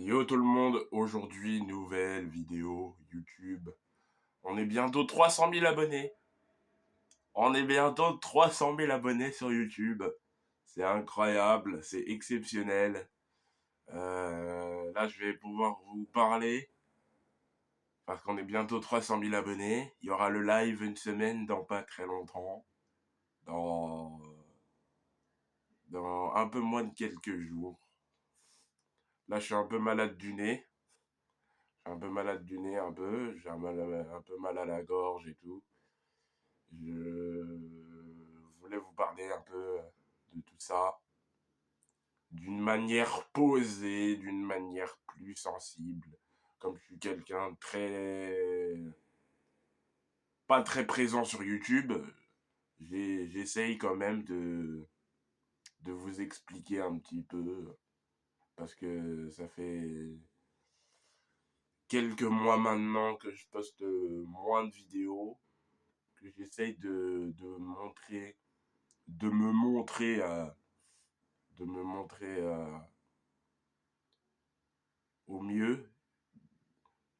Yo tout le monde, aujourd'hui nouvelle vidéo YouTube. On est bientôt 300 000 abonnés. On est bientôt 300 000 abonnés sur YouTube. C'est incroyable, c'est exceptionnel. Là je vais pouvoir vous parler parce qu'on est bientôt 300 000 abonnés. Il y aura le live une semaine dans pas très longtemps. Dans un peu moins de quelques jours. Là je suis un peu malade du nez. Un peu malade du nez, un peu. J'ai un peu mal à la gorge et tout. Je voulais vous parler un peu de tout ça d'une manière posée, d'une manière plus sensible. Comme je suis quelqu'un de pas très présent sur YouTube, j'essaye quand même de vous expliquer un petit peu parce que ça fait quelques mois maintenant que je poste moins de vidéos, que j'essaye de me montrer, de me montrer au mieux.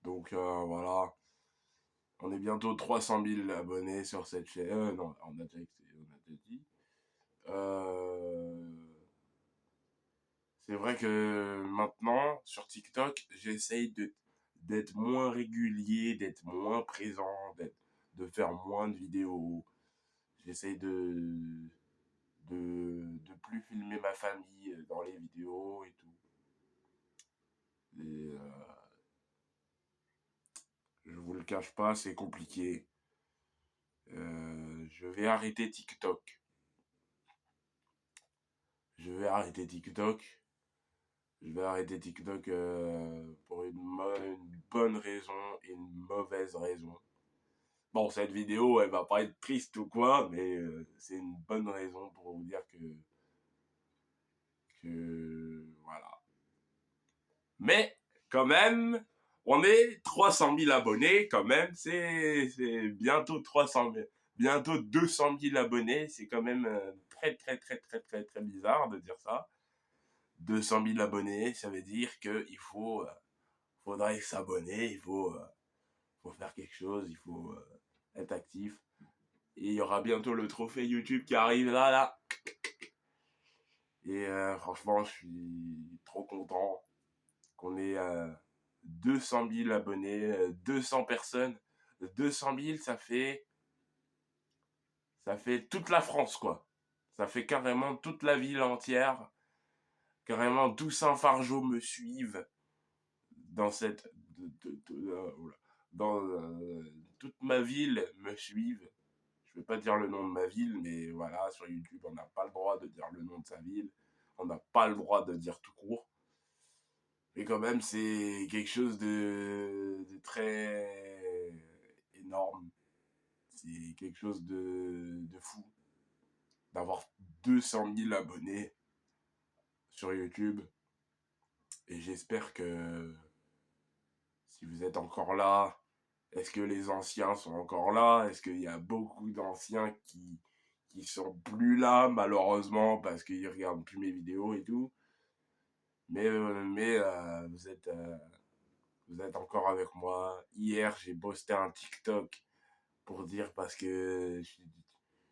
Donc voilà, on est bientôt 300 000 abonnés sur cette chaîne. Non, on a déjà dit. C'est vrai que maintenant, sur TikTok, j'essaye d'être moins régulier, d'être moins présent, de faire moins de vidéos. J'essaye de plus filmer ma famille dans les vidéos et tout. Et je vous le cache pas, c'est compliqué. Je vais arrêter TikTok. Je vais arrêter TikTok. Je vais arrêter TikTok pour une bonne raison et une mauvaise raison. Bon, cette vidéo, elle va pas être triste ou quoi, mais c'est une bonne raison pour vous dire que voilà. Mais quand même, on est 300 000 abonnés quand même. C'est bientôt 300 000, bientôt 200 000 abonnés. C'est quand même très bizarre de dire ça. 200 000 abonnés, ça veut dire que faudrait s'abonner, faut faire quelque chose, il faut être actif. Et il y aura bientôt le trophée YouTube qui arrive là. Et franchement, je suis trop content qu'on ait 200 000 abonnés, 200 personnes. 200 000, ça fait toute la France, quoi. Ça fait carrément toute la ville entière. Carrément, Toussaint-Fargeau me suivent dans dans toute ma ville me suivent. Je vais pas dire le nom de ma ville, mais voilà, sur YouTube, on n'a pas le droit de dire le nom de sa ville. On n'a pas le droit de dire tout court. Mais quand même, c'est quelque chose de très énorme. C'est quelque chose de fou d'avoir 200 000 abonnés sur YouTube. Et j'espère que si vous êtes encore là, est-ce que les anciens sont encore là? Est-ce qu'il y a beaucoup d'anciens qui sont plus là, malheureusement, parce qu'ils regardent plus mes vidéos et tout? Mais vous êtes encore avec moi. Hier, j'ai posté un TikTok pour dire parce que je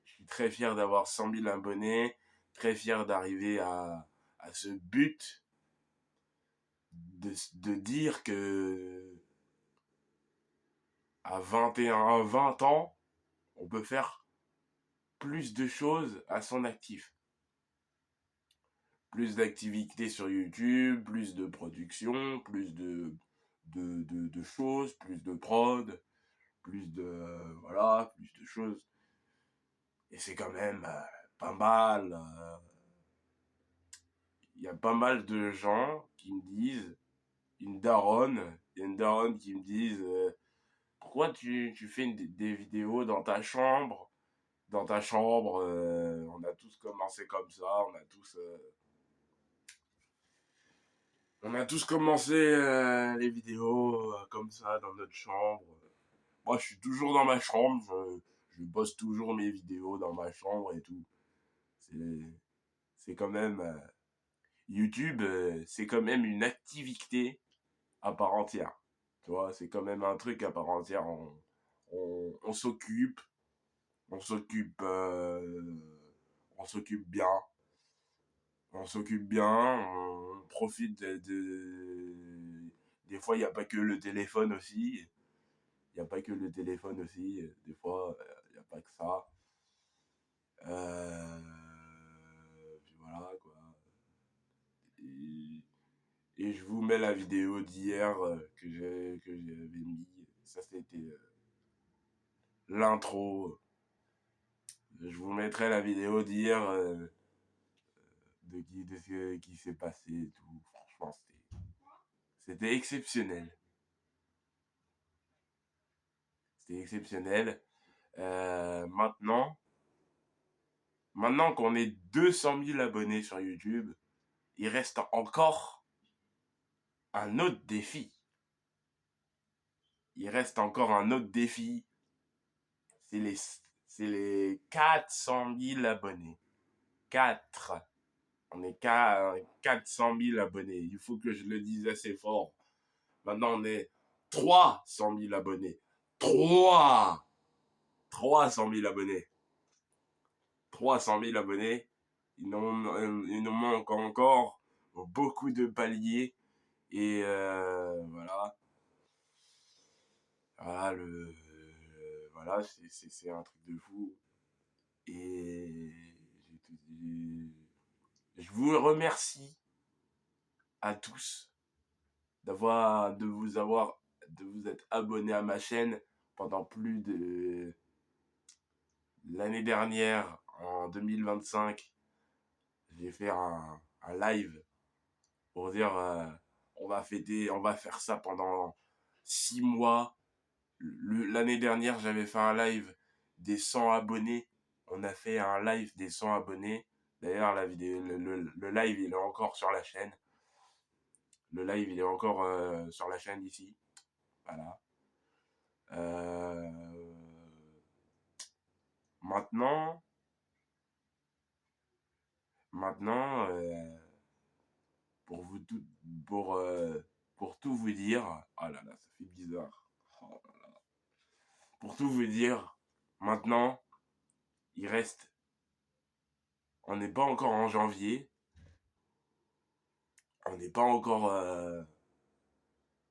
suis très fier d'avoir 100 000 abonnés, très fier d'arriver à ce but de dire que à 21, 20 ans, on peut faire plus de choses à son actif. Plus d'activités sur YouTube, plus de production, plus de choses, plus de prod, plus de voilà, plus de choses. Et c'est quand même pas mal. Il y a pas mal de gens qui me disent, il y a une daronne qui me disent pourquoi tu fais des vidéos dans ta chambre? Dans ta chambre, on a tous commencé comme ça, on a tous commencé les vidéos comme ça dans notre chambre. Moi, je suis toujours dans ma chambre, je poste toujours mes vidéos dans ma chambre et tout. C'est, c'est quand même YouTube, c'est quand même une activité à part entière. Tu vois, c'est quand même un truc à part entière. On s'occupe, on s'occupe, on s'occupe bien. On s'occupe bien, on profite Des fois, il n'y a pas que le téléphone aussi. Il n'y a pas que le téléphone aussi. Des fois, il n'y a pas que ça. Puis voilà, quoi. Et, et je vous mets la vidéo d'hier que j'avais mis. Ça, c'était l'intro. Je vous mettrai la vidéo d'hier de ce qui s'est passé et tout. Franchement, c'était exceptionnel. C'était exceptionnel. Maintenant qu'on est 200 000 abonnés sur YouTube, il reste encore un autre défi. Il reste encore un autre défi. C'est les 400 000 abonnés. 4. On est qu'à 400 000 abonnés. Il faut que je le dise assez fort. Maintenant, on est 300 000 abonnés. 300 000 abonnés. 300 000 abonnés. Il nous manque encore beaucoup de paliers. Et voilà. Voilà, c'est un truc de fou. Et je vous remercie à tous de vous être abonnés à ma chaîne pendant plus de l'année dernière, en 2025. J'ai fait un live pour dire on va faire ça pendant 6 mois. L'année dernière, j'avais fait un live des 100 abonnés. On a fait un live des 100 abonnés. D'ailleurs, la vidéo, le live, il est encore sur la chaîne. Le live, il est encore sur la chaîne ici. Voilà. Euh, maintenant, maintenant, pour vous tout, pour tout vous dire, oh là là, ça fait bizarre. Oh là là. Pour tout vous dire, maintenant, il reste, on n'est pas encore en janvier. On n'est pas encore,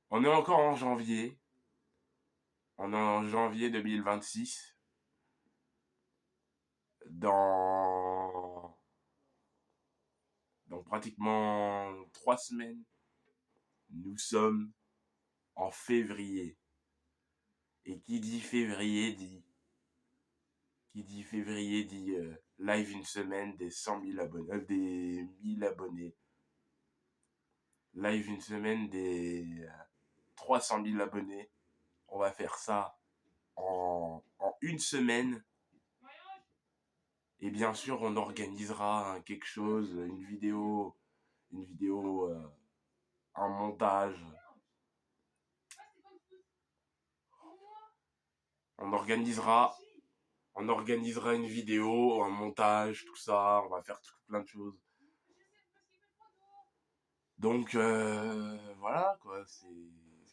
on est encore en janvier. On est en janvier 2026. Dans, dans pratiquement 3 semaines, nous sommes en février. Et qui dit février dit live une semaine des 100 000 abonnés, des 1000 abonnés. Live une semaine des 300 000 abonnés. On va faire ça en une semaine. Et bien sûr, on organisera quelque chose, une vidéo, un montage. On organisera une vidéo, un montage, tout ça. On va faire plein de choses. Donc voilà quoi, c'est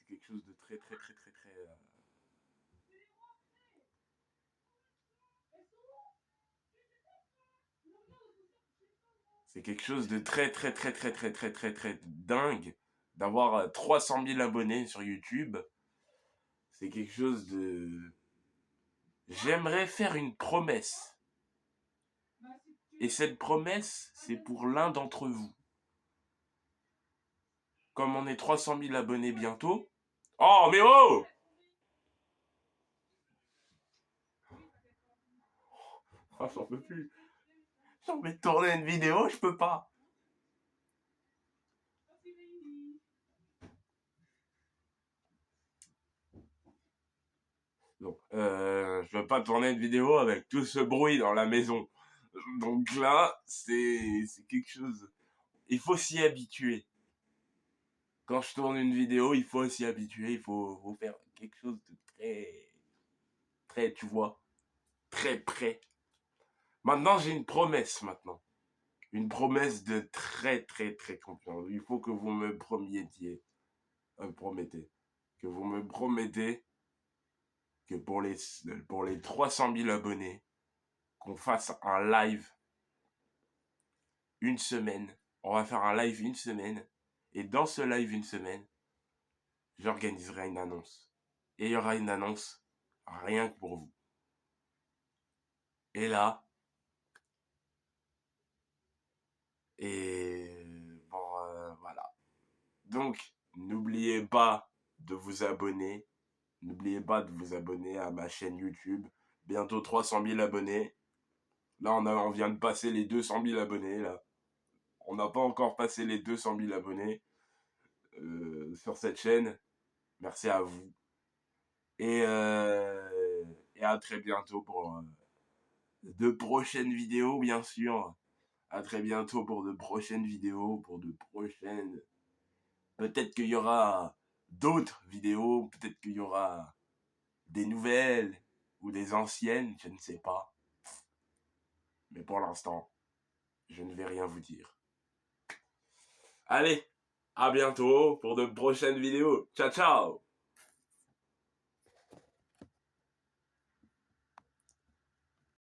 quelque chose de très très très très très. C'est quelque chose de très très très très très très très très dingue d'avoir 300 000 abonnés sur YouTube. C'est quelque chose de. J'aimerais faire une promesse. Et cette promesse, c'est pour l'un d'entre vous. Comme on est 300 000 abonnés bientôt. Oh, mais oh! Oh, j'en peux plus. J'ai envie de tourner une vidéo, je peux pas. Donc, je veux pas tourner une vidéo avec tout ce bruit dans la maison. Donc là, c'est quelque chose. Il faut s'y habituer. Quand je tourne une vidéo, il faut s'y habituer. Il faut faire quelque chose de très, très, tu vois, très près. Maintenant, j'ai une promesse maintenant. une promesse de très très très confiance. Il faut que vous me promettiez, promettez, que vous me promettez que pour les 300 000 abonnés, qu'on fasse un live une semaine. On va faire un live une semaine. Et dans ce live une semaine, j'organiserai une annonce. Et il y aura une annonce rien que pour vous. Et là, et bon, voilà. Donc, n'oubliez pas de vous abonner. N'oubliez pas de vous abonner à ma chaîne YouTube. Bientôt 300 000 abonnés. Là, on vient de passer les 200 000 abonnés. Là. On n'a pas encore passé les 200 000 abonnés sur cette chaîne. Merci à vous. Et à très bientôt pour de prochaines vidéos, bien sûr. À très bientôt pour de prochaines vidéos, pour de prochaines... Peut-être qu'il y aura d'autres vidéos, peut-être qu'il y aura des nouvelles ou des anciennes, je ne sais pas. Mais pour l'instant, je ne vais rien vous dire. Allez, à bientôt pour de prochaines vidéos. Ciao, ciao!